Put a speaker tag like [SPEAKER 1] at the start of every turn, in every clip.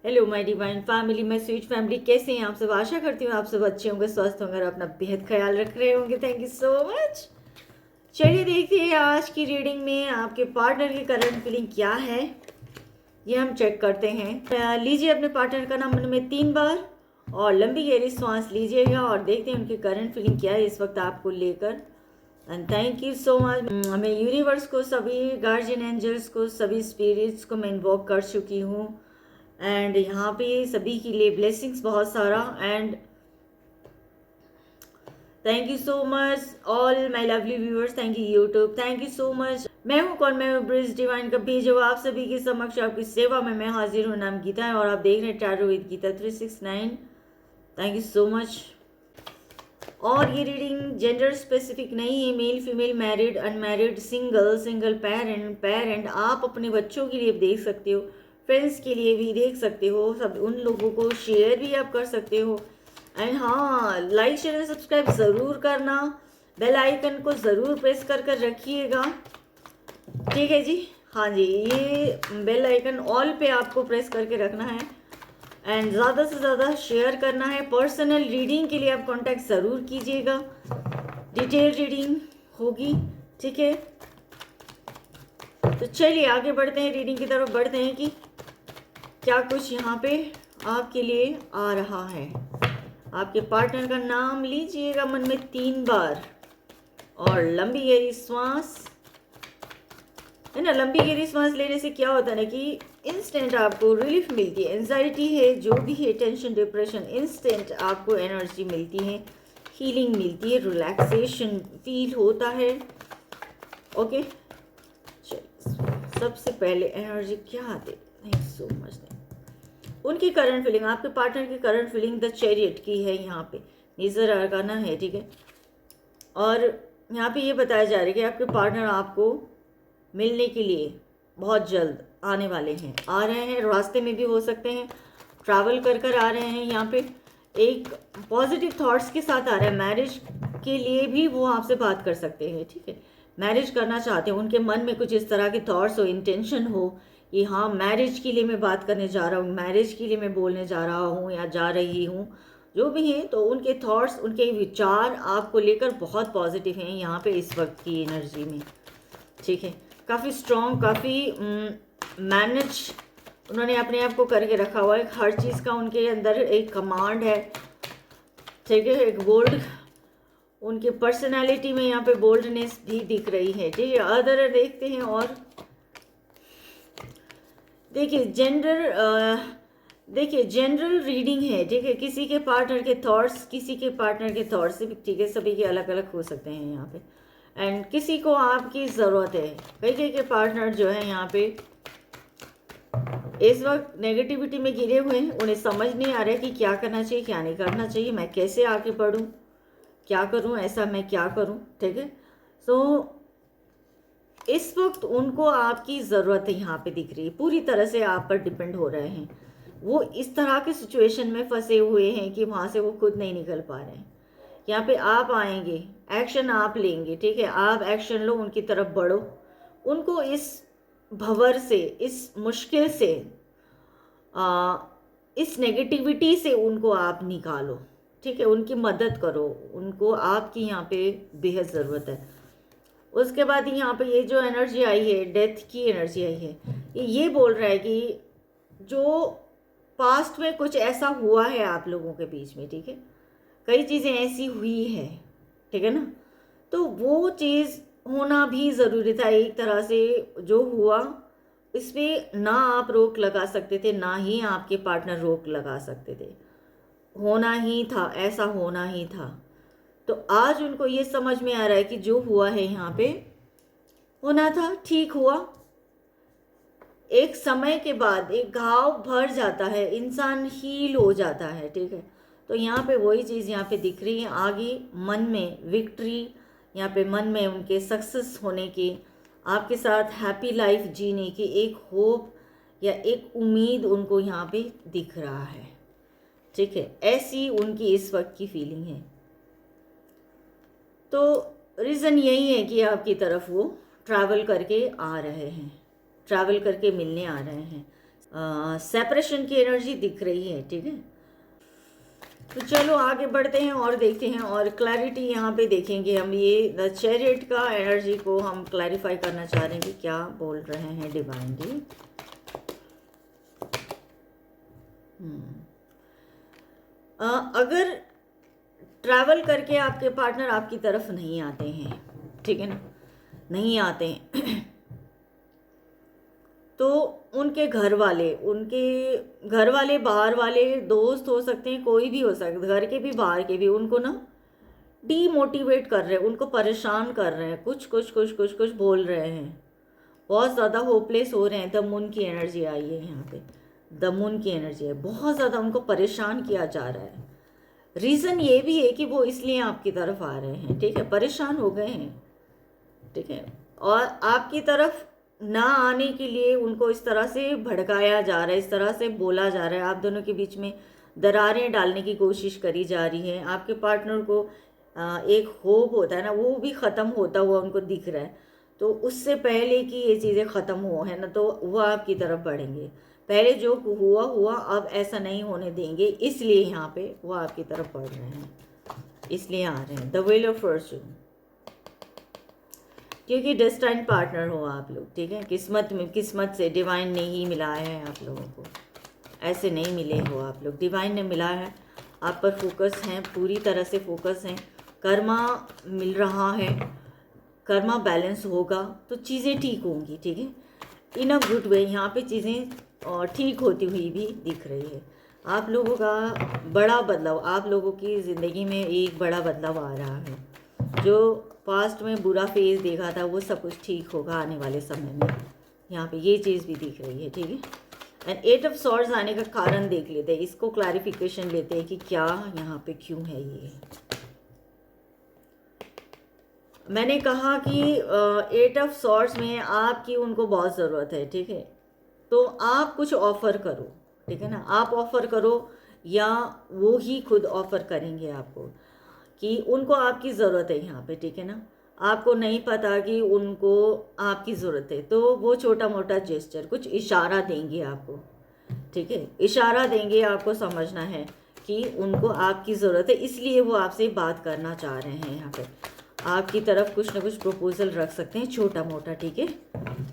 [SPEAKER 1] Hello my divine family, मैं sweet family, कैसे हैं आप सब। आशा करती हूँ आप सब अच्छे होंगे, स्वस्थ होंगे और अपना बेहद ख्याल रख रहे होंगे। Thank you so much. चलिए देखते हैं आज की रीडिंग में आपके पार्टनर की करंट फीलिंग क्या है, ये हम चेक करते हैं। लीजिए अपने पार्टनर का नाम मन में 3 बार और लंबी गहरी सांस लीजिएगा और देखते हैं उनकी करंट फीलिंग क्या है इस वक्त आपको लेकर। And thank you so much. मैं यूनिवर्स को, सभी गार्जियन एंजल्स को, सभी स्पिरिट्स को मैं इन्वोक कर चुकी हूँ एंड यहाँ पे सभी के लिए ब्लेसिंग्स बहुत सारा। And thank you so much all my lovely viewers, thank you YouTube, thank you so much. मैं हूँ कौन, मैं हूँ ब्रिज डिवाइन का भेजो आप सभी के समक्ष आपकी सेवा में मैं हाजिर हूँ। नाम गीता है और आप देख रहे हैं tarot with Gita 369। Thank you so much. और ये रीडिंग जेंडर स्पेसिफिक नहीं है, male female, married unmarried, single single, parent parent, आप अपने बच्चों के लिए देख सकते हो, फ्रेंड्स के लिए भी देख सकते हो, सब उन लोगों को शेयर भी आप कर सकते हो। एंड हाँ, लाइक शेयर एंड सब्सक्राइब ज़रूर करना, बेल आइकन को ज़रूर प्रेस कर कर रखिएगा, ठीक है जी। हाँ जी, ये बेल आइकन ऑल पे आपको प्रेस करके रखना है एंड ज़्यादा से ज़्यादा शेयर करना है। पर्सनल रीडिंग के लिए आप कांटेक्ट ज़रूर कीजिएगा, डिटेल रीडिंग होगी, ठीक है। तो चलिए आगे बढ़ते हैं, रीडिंग की तरफ बढ़ते हैं कि क्या कुछ यहाँ पे आपके लिए आ रहा है। आपके पार्टनर का नाम लीजिएगा मन में 3 बार और लंबी गहरी सांस है ना। लंबी गहरी सांस लेने से क्या होता है ना कि इंस्टेंट आपको रिलीफ मिलती है। एंजाइटी है, जो भी है, टेंशन, डिप्रेशन, इंस्टेंट आपको एनर्जी मिलती है, हीलिंग मिलती है, रिलैक्सेशन फील होता है। ओके, सबसे पहले एनर्जी क्या आती है। Thank so much. उनकी करंट फीलिंग, आपके पार्टनर की करंट फीलिंग द चैरियट की है, यहाँ पे नीजर अरकाना है, ठीक है। और यहाँ पे ये बताया जा रहा है कि आपके पार्टनर आपको मिलने के लिए बहुत जल्द आने वाले हैं, आ रहे हैं, रास्ते में भी हो सकते हैं, ट्रैवल कर कर आ रहे हैं। यहाँ पे एक पॉजिटिव थॉट्स के साथ आ रहा है, मैरिज के लिए भी वो आपसे बात कर सकते हैं, ठीक है। मैरिज करना चाहते हैं, उनके मन में कुछ इस तरह के थॉट्स हो, इंटेंशन हो कि हाँ मैरिज के लिए मैं बात करने जा रहा हूँ, मैरिज के लिए मैं बोलने जा रहा हूँ या जा रही हूँ, जो भी है। तो उनके थॉट्स, उनके विचार आपको लेकर बहुत पॉजिटिव हैं यहाँ पे इस वक्त की एनर्जी में, ठीक है। काफ़ी स्ट्रॉन्ग, काफ़ी मैनेज उन्होंने अपने आप को करके रखा हुआ है, हर चीज़ का उनके अंदर एक कमांड है, ठीक है। एक बोल्ड उनकी पर्सनालिटी में यहाँ पे बोल्डनेस भी दिख रही है, ठीक है। अदर देखते हैं और देखिए जनरल रीडिंग है, ठीक है। किसी के पार्टनर के थॉट्स, किसी के पार्टनर के थॉट्स, ठीक है, सभी के अलग अलग हो सकते हैं यहाँ पे। एंड किसी को आपकी ज़रूरत है, कई के पार्टनर जो है यहाँ पे इस वक्त नेगेटिविटी में घिरे हुए हैं, उन्हें समझ नहीं आ रहा है कि क्या करना चाहिए, क्या नहीं करना चाहिए, मैं कैसे आगे बढ़ूँ, क्या करूँ, ऐसा मैं क्या करूँ, ठीक है। सो इस वक्त उनको आपकी ज़रूरत यहाँ पे दिख रही है, पूरी तरह से आप पर डिपेंड हो रहे हैं। वो इस तरह के सिचुएशन में फंसे हुए हैं कि वहाँ से वो खुद नहीं निकल पा रहे हैं। यहाँ पे आप आएंगे, एक्शन आप लेंगे, ठीक है। आप एक्शन लो, उनकी तरफ बढ़ो, उनको इस भंवर से, इस मुश्किल से, इस नेगेटिविटी से उनको आप निकालो, ठीक है। उनकी मदद करो, उनको आपकी यहाँ पे बेहद ज़रूरत है। उसके बाद यहाँ पे ये जो एनर्जी आई है, डेथ की एनर्जी आई है, ये बोल रहा है कि जो पास्ट में कुछ ऐसा हुआ है आप लोगों के बीच में, ठीक है, कई चीज़ें ऐसी हुई है, ठीक है ना। तो वो चीज़ होना भी ज़रूरी था एक तरह से, जो हुआ इस पर ना आप रोक लगा सकते थे, ना ही आपके पार्टनर रोक लगा सकते थे, होना ही था, ऐसा होना ही था। तो आज उनको ये समझ में आ रहा है कि जो हुआ है यहाँ पे होना था, ठीक हुआ। एक समय के बाद एक घाव भर जाता है, इंसान हील हो जाता है, ठीक है। तो यहाँ पे वही चीज़ यहाँ पे दिख रही है, आगे मन में विक्ट्री, यहाँ पे मन में उनके सक्सेस होने की, आपके साथ हैप्पी लाइफ जीने की एक होप या एक उम्मीद उनको यहाँ पे दिख रहा है, ठीक है। ऐसी उनकी इस वक्त की फीलिंग है। तो रीज़न यही है कि आपकी तरफ वो ट्रैवल करके आ रहे हैं, ट्रैवल करके मिलने आ रहे हैं। सेपरेशन की एनर्जी दिख रही है, ठीक है। तो चलो आगे बढ़ते हैं और देखते हैं और क्लैरिटी यहाँ पे देखेंगे हम। ये द चैरियट का एनर्जी को हम क्लैरिफाई करना चाह रहे हैं कि क्या बोल रहे हैं डिवाइनली। अगर ट्रैवल करके आपके पार्टनर आपकी तरफ नहीं आते हैं, ठीक है ना, नहीं आते हैं तो उनके घर वाले बाहर वाले दोस्त हो सकते हैं, कोई भी हो सकता है, घर के भी बाहर के भी, उनको ना डीमोटिवेट कर रहे हैं, उनको परेशान कर रहे हैं, कुछ कुछ कुछ कुछ कुछ बोल रहे हैं, बहुत ज़्यादा होपलेस हो रहे हैं। द मून की एनर्जी आई है यहाँ पे, द मून की एनर्जी है, बहुत ज़्यादा उनको परेशान किया जा रहा है। रीज़न ये भी है कि वो इसलिए आपकी तरफ आ रहे हैं, ठीक है, परेशान हो गए हैं, ठीक है, और आपकी तरफ ना आने के लिए उनको इस तरह से भड़काया जा रहा है, इस तरह से बोला जा रहा है, आप दोनों के बीच में दरारें डालने की कोशिश करी जा रही है। आपके पार्टनर को एक होप होता है ना, वो भी ख़त्म होता हुआ उनको दिख रहा है। तो उससे पहले कि ये चीज़ें ख़त्म हो, है ना, तो वो आपकी तरफ बढ़ेंगे। पहले जो हुआ अब ऐसा नहीं होने देंगे, इसलिए यहाँ पे वो आपकी तरफ बढ़ रहे हैं, इसलिए आ रहे हैं। द व्हील ऑफ फॉर्चून, क्योंकि डेस्टाइन पार्टनर हो आप लोग, ठीक है, किस्मत से डिवाइन ने ही मिलाया है आप लोगों को, ऐसे नहीं मिले हो आप लोग, डिवाइन ने मिलाया है। आप पर फोकस हैं, पूरी तरह से फोकस हैं, कर्मा मिल रहा है, कर्मा बैलेंस होगा तो चीज़ें ठीक होंगी, ठीक है, इन अ गुड वे। यहाँ पे चीज़ें ठीक होती हुई भी दिख रही है। आप लोगों का बड़ा बदलाव, आप लोगों की ज़िंदगी में एक बड़ा बदलाव आ रहा है। जो पास्ट में बुरा फेज देखा था वो सब कुछ ठीक होगा आने वाले समय में, यहाँ पे ये चीज़ भी दिख रही है, ठीक है। एंड 8 ऑफ सॉर्ड्स आने का कारण देख लेते हैं, इसको क्लैरिफिकेशन लेते हैं कि क्या यहाँ पे क्यों है ये। मैंने कहा कि 8 ऑफ सॉर्ड्स में आपकी उनको बहुत ज़रूरत है, ठीक है, तो आप कुछ ऑफ़र करो, ठीक है ना, आप ऑफ़र करो या वो ही खुद ऑफ़र करेंगे आपको कि उनको आपकी ज़रूरत है यहाँ पे, ठीक है ना। आपको नहीं पता कि उनको आपकी ज़रूरत है, तो वो छोटा मोटा जेस्चर, कुछ इशारा देंगे आपको, ठीक है, इशारा देंगे, आपको समझना है कि उनको आपकी ज़रूरत है, इसलिए वो आपसे बात करना चाह रहे हैं। यहाँ पे आपकी तरफ कुछ ना कुछ प्रपोजल रख सकते हैं, छोटा मोटा, ठीक है।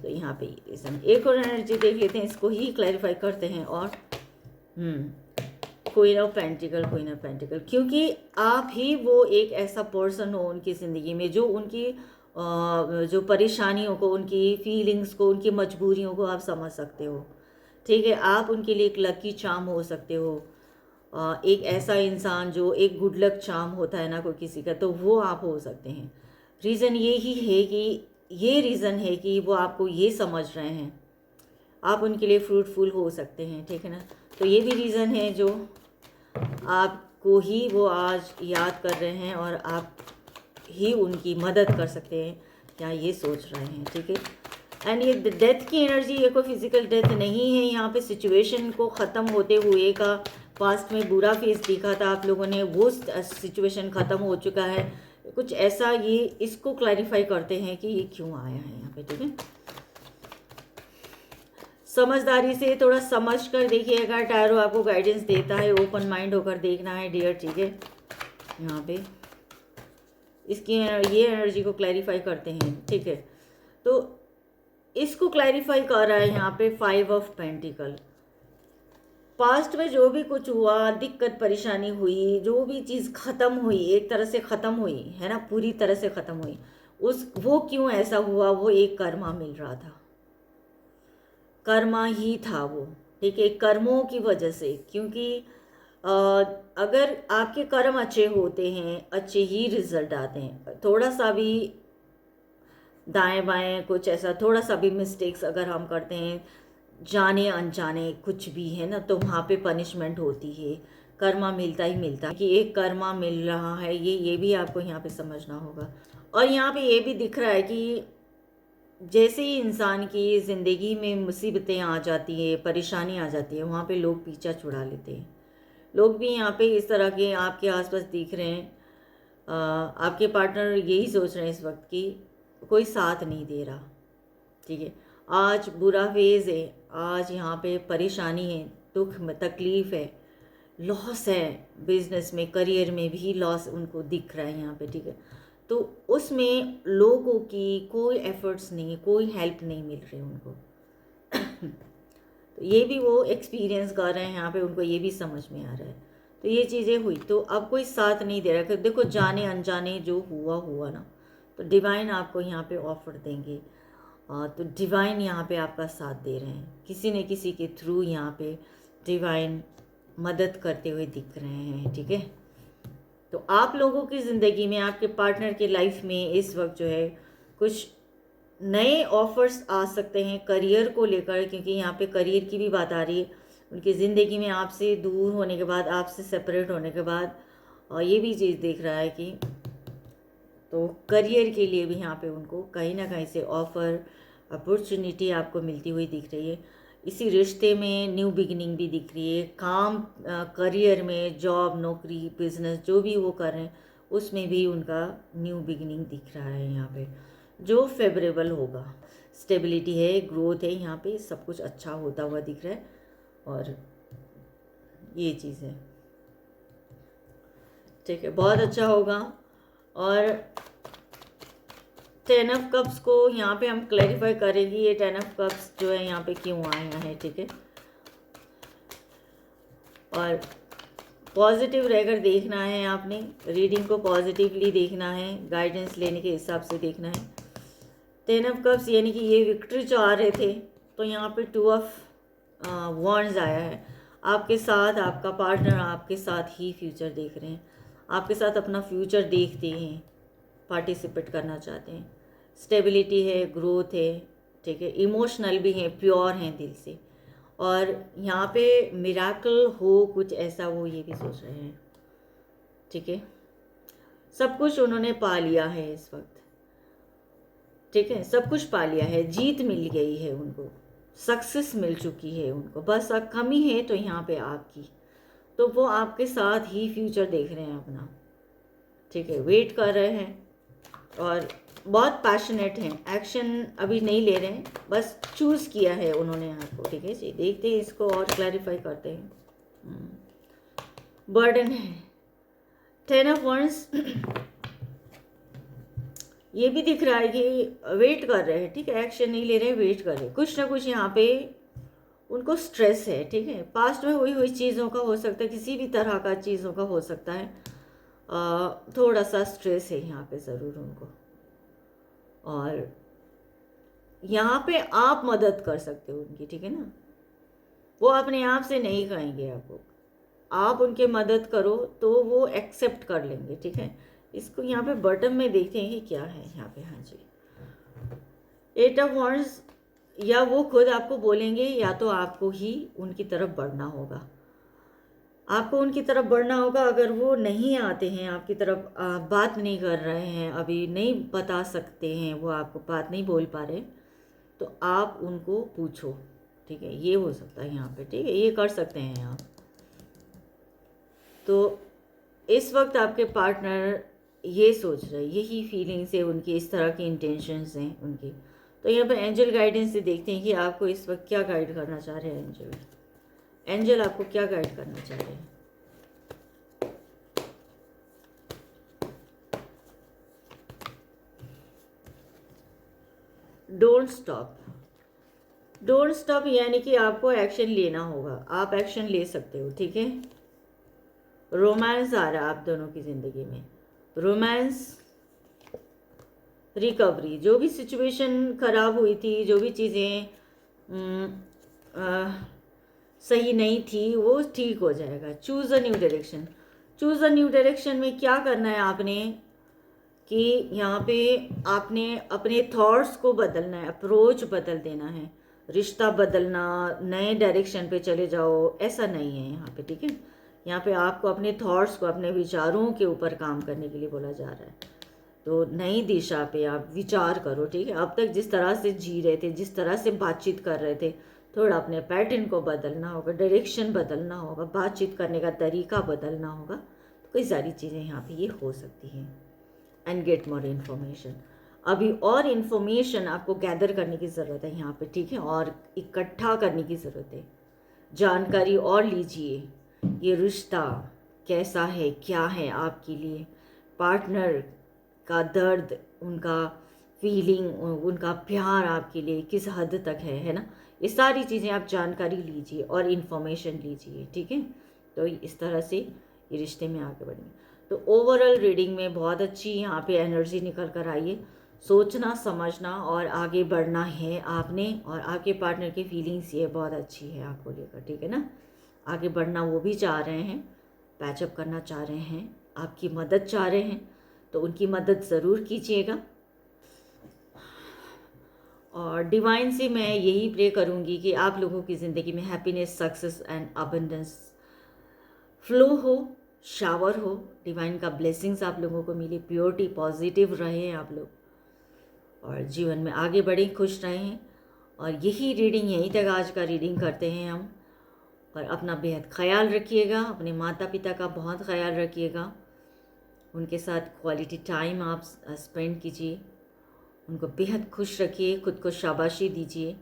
[SPEAKER 1] तो यहाँ पे रीज़न, एक और एनर्जी देख लेते हैं, इसको ही क्लैरिफाई करते हैं। और क्वीन ऑफ पेंटिकल, क्योंकि आप ही वो एक ऐसा पर्सन हो उनकी ज़िंदगी में जो उनकी जो परेशानियों को, उनकी फीलिंग्स को, उनकी मजबूरियों को आप समझ सकते हो, ठीक है। आप उनके लिए एक लकी चार्म हो सकते हो, एक ऐसा इंसान जो एक गुड लक चार्म होता है ना कोई किसी का, तो वो आप हो सकते हैं। रीज़न ये ही है कि ये रीज़न है कि वो आपको ये समझ रहे हैं, आप उनके लिए फ्रूटफुल हो सकते हैं, ठीक है ना। तो ये भी रीज़न है जो आपको ही वो आज याद कर रहे हैं और आप ही उनकी मदद कर सकते हैं, क्या ये सोच रहे हैं, ठीक है। एंड ये डेथ की एनर्जी, ये कोई फिजिकल डेथ नहीं है, यहाँ पे सिचुएशन को ख़त्म होते हुए का, पास्ट में बुरा फेस दिखा था आप लोगों ने, वो सिचुएशन ख़त्म हो चुका है, कुछ ऐसा। ये इसको क्लैरिफाई करते हैं कि ये क्यों आया है यहाँ पे, ठीक है। समझदारी से थोड़ा समझ कर देखिएगा, टैरो आपको गाइडेंस देता है, ओपन माइंड होकर देखना है डियर, ठीक है। यहाँ पे इसकी ये एनर्जी को क्लैरिफाई करते हैं, ठीक है। तो इसको क्लैरिफाई कर रहा है यहाँ पे 5 ऑफ पेंटिकल। पास्ट में जो भी कुछ हुआ, दिक्कत परेशानी हुई, जो भी चीज़ ख़त्म हुई, एक तरह से ख़त्म हुई है ना, पूरी तरह से ख़त्म हुई, वो क्यों ऐसा हुआ, वो एक कर्मा मिल रहा था, कर्मा ही था वो, ठीक है, कर्मों की वजह से। क्योंकि अगर आपके कर्म अच्छे होते हैं, अच्छे ही रिजल्ट आते हैं। थोड़ा सा भी दाएं बाएं कुछ ऐसा, थोड़ा सा भी मिस्टेक्स अगर हम करते हैं, जाने अनजाने कुछ भी, है ना, तो वहाँ पे पनिशमेंट होती है, कर्मा मिलता ही मिलता है। कि एक कर्मा मिल रहा है, ये भी आपको यहाँ पे समझना होगा। और यहाँ पे ये भी दिख रहा है कि जैसे ही इंसान की ज़िंदगी में मुसीबतें आ जाती है, परेशानी आ जाती है, वहाँ पे लोग पीछा छुड़ा लेते हैं। लोग भी यहाँ पे इस तरह के आपके आसपास दिख रहे हैं। आपके पार्टनर यही सोच रहे हैं इस वक्त कि कोई साथ नहीं दे रहा, ठीक है। आज बुरा फेज़ है, आज यहाँ पे परेशानी है, दुख में तकलीफ़ है, लॉस है, बिजनेस में करियर में भी लॉस उनको दिख रहा है यहाँ पे, ठीक है। तो उसमें लोगों की कोई एफर्ट्स नहीं, कोई हेल्प नहीं मिल रही उनको। तो ये भी वो एक्सपीरियंस कर रहे हैं यहाँ पे, उनको ये भी समझ में आ रहा है। तो ये चीज़ें हुई, तो अब कोई साथ नहीं दे रहा। देखो जाने अनजाने जो हुआ हुआ ना, तो डिवाइन आपको यहाँ पे ऑफर देंगे। तो डिवाइन यहाँ पे आपका साथ दे रहे हैं, किसी न किसी के थ्रू यहाँ पे डिवाइन मदद करते हुए दिख रहे हैं, ठीक है। तो आप लोगों की ज़िंदगी में, आपके पार्टनर की लाइफ में इस वक्त जो है कुछ नए ऑफर्स आ सकते हैं करियर को लेकर, क्योंकि यहाँ पे करियर की भी बात आ रही है। उनकी ज़िंदगी में आपसे दूर होने के बाद, आपसे सेपरेट होने के बाद, और ये भी चीज़ देख रहा है कि तो करियर के लिए भी यहाँ पे उनको कहीं ना कहीं से ऑफ़र, अपॉर्चुनिटी आपको मिलती हुई दिख रही है। इसी रिश्ते में न्यू बिगिनिंग भी दिख रही है। काम, करियर में, जॉब, नौकरी, बिजनेस जो भी वो कर रहे हैं उसमें भी उनका न्यू बिगिनिंग दिख रहा है यहाँ पे, जो फेवरेबल होगा। स्टेबिलिटी है, ग्रोथ है, यहाँ पे सब कुछ अच्छा होता हुआ दिख रहा है। और ये चीज़ है, ठीक है, बहुत अच्छा होगा। और 10 ऑफ कप्स को यहाँ पे हम क्लैरिफाई करेंगे, ये 10 ऑफ कप्स जो है यहाँ पे क्यों आया है, ठीक है। और पॉजिटिव रहकर देखना है, आपने रीडिंग को पॉजिटिवली देखना है, गाइडेंस लेने के हिसाब से देखना है। 10 ऑफ कप्स यानी कि ये विक्ट्री चाह रहे थे, तो यहाँ पे 2 ऑफ वॉन्ड्स आया है। आपके साथ आपका पार्टनर आपके साथ ही फ्यूचर देख रहे हैं, आपके साथ अपना फ्यूचर देखते हैं, पार्टिसिपेट करना चाहते हैं। स्टेबिलिटी है, ग्रोथ है, ठीक है, इमोशनल भी हैं, प्योर हैं दिल से। और यहाँ पे मिराकल हो कुछ ऐसा, वो ये भी सोच रहे हैं, ठीक है। सब कुछ उन्होंने पा लिया है इस वक्त, ठीक है, सब कुछ पा लिया है, जीत मिल गई है उनको, सक्सेस मिल चुकी है उनको। बस अब कमी है तो यहाँ पे आपकी, तो वो आपके साथ ही फ्यूचर देख रहे हैं अपना, ठीक है, वेट कर रहे हैं और बहुत पैशनेट हैं। एक्शन अभी नहीं ले रहे हैं, बस चूज़ किया है उन्होंने आपको, ठीक है जी। देखते हैं इसको और क्लैरिफाई करते हैं। बर्डन है, 10 ऑफ वॉन्ड्स ये भी दिख रहा है कि वेट कर रहे हैं, ठीक है, एक्शन नहीं ले रहे हैं, वेट कर रहे हैं। कुछ ना कुछ यहाँ पे उनको स्ट्रेस है, ठीक है, पास्ट में हुई चीज़ों का हो सकता है, किसी भी तरह का चीज़ों का हो सकता है। थोड़ा सा स्ट्रेस है यहाँ पे ज़रूर उनको। और यहाँ पे आप मदद कर सकते हो उनकी, ठीक है ना, वो अपने आप से नहीं कहेंगे आपको, आप उनके मदद करो तो वो एक्सेप्ट कर लेंगे, ठीक है। इसको यहाँ पे बॉटम में देखते हैं कि क्या है यहाँ पे। हाँ जी, 8 ऑफ वॉन्ड्स, या वो खुद आपको बोलेंगे या तो आपको ही उनकी तरफ बढ़ना होगा, आपको उनकी तरफ बढ़ना होगा। अगर वो नहीं आते हैं आपकी तरफ, बात नहीं कर रहे हैं, अभी नहीं बता सकते हैं, वो आपको बात नहीं बोल पा रहे, तो आप उनको पूछो, ठीक है, ये हो सकता है यहाँ पे, ठीक है, ये कर सकते हैं आप। तो इस वक्त आपके पार्टनर ये सोच रहे, यही फीलिंग्स है उनकी, इस तरह की इंटेंशंस हैं उनकी। तो यहाँ पर एंजल गाइडेंस से देखते हैं कि आपको इस वक्त क्या गाइड करना चाह रहे हैं एंजल। एंजल आपको क्या गाइड करना चाह रहे हैं? डोंट स्टॉप, डोंट स्टॉप यानी कि आपको एक्शन लेना होगा, आप एक्शन ले सकते हो, ठीक है। रोमांस आ रहा है आप दोनों की ज़िंदगी में, रोमांस, रिकवरी, जो भी सिचुएशन ख़राब हुई थी, जो भी चीज़ें सही नहीं थी, वो ठीक हो जाएगा। Choose a new direction, choose a new direction में क्या करना है आपने कि यहाँ पे आपने अपने थॉट्स को बदलना है, अप्रोच बदल देना है, रिश्ता बदलना, नए डायरेक्शन पे चले जाओ, ऐसा नहीं है यहाँ पे, ठीक है। यहाँ पे आपको अपने थॉट्स को, अपने विचारों के ऊपर काम करने के लिए बोला जा रहा है। तो नई दिशा पे आप विचार करो, ठीक है। अब तक जिस तरह से जी रहे थे, जिस तरह से बातचीत कर रहे थे, थोड़ा अपने पैटर्न को बदलना होगा, डायरेक्शन बदलना होगा, बातचीत करने का तरीका बदलना होगा। तो कई सारी चीज़ें यहाँ पे ये हो सकती हैं। एंड गेट मोर इन्फॉर्मेशन, अभी और इन्फॉर्मेशन आपको गैदर करने की ज़रूरत है यहाँ पे, ठीक है, और इकट्ठा करने की ज़रूरत है, जानकारी और लीजिए। ये रिश्ता कैसा है, क्या है आपके लिए, पार्टनर का दर्द, उनका फीलिंग, उनका प्यार आपके लिए किस हद तक है ना, ये सारी चीज़ें आप जानकारी लीजिए और इन्फॉर्मेशन लीजिए, ठीक है। तो इस तरह से ये रिश्ते में आगे बढ़ेंगे। तो ओवरऑल रीडिंग में बहुत अच्छी यहाँ पे एनर्जी निकल कर आई है। सोचना समझना और आगे बढ़ना है आपने, और आपके पार्टनर की फीलिंग्स ये बहुत अच्छी है आपको लेकर, ठीक है ना। आगे बढ़ना वो भी चाह रहे हैं, पैचअप करना चाह रहे हैं, आपकी मदद चाह रहे हैं, तो उनकी मदद ज़रूर कीजिएगा। और डिवाइन से मैं यही प्रे करूँगी कि आप लोगों की ज़िंदगी में happiness, success and abundance flow हो, शावर हो, डिवाइन का ब्लेसिंग्स आप लोगों को मिले, प्योरिटी, पॉजिटिव रहें आप लोग, और जीवन में आगे बढ़ें, खुश रहें। और यही रीडिंग, यहीं तक आज का रीडिंग करते हैं हम। और अपना बेहद ख्याल रखिएगा, अपने माता पिता का बहुत ख्याल रखिएगा, उनके साथ क्वालिटी टाइम आप स्पेंड कीजिए, उनको बेहद खुश रखिए, खुद को शाबाशी दीजिए,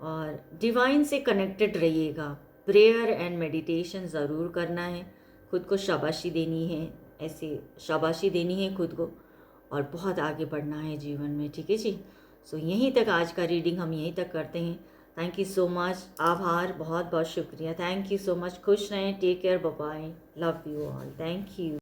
[SPEAKER 1] और डिवाइन से कनेक्टेड रहिएगा। प्रेयर एंड मेडिटेशन ज़रूर करना है, खुद को शाबाशी देनी है, ऐसे शाबाशी देनी है खुद को, और बहुत आगे बढ़ना है जीवन में, ठीक है जी। सो यहीं तक आज का रीडिंग हम यहीं तक करते हैं। थैंक यू सो मच, आभार, बहुत बहुत शुक्रिया, थैंक यू सो मच। खुश रहें, take care, bye bye, love you all, thank you.